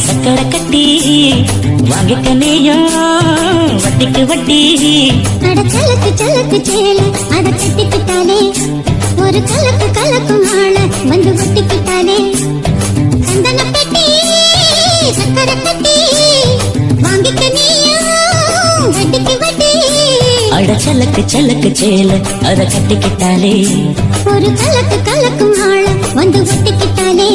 சக்கரை கட்டி வாங்கிக்க நீயும் வட்டிக்கு வட்டி. அட சலக்கு சலக்கு சேல அட கட்டிக்கிட்டாலே ஒரு கலக்கு கலக்கும் ஆள வந்து ஒட்டிக்கிட்டாலே. சந்தன பெட்டி சக்கரை கட்டி வாங்கிக்க நீயும் வட்டிக்கு வட்டி. அட சலக்கு சலக்கு சேல அத கட்டிக்கிட்டாலே ஒரு கலக்கு கலக்கும் ஆள வந்து ஒட்டிக்கிட்டாலே.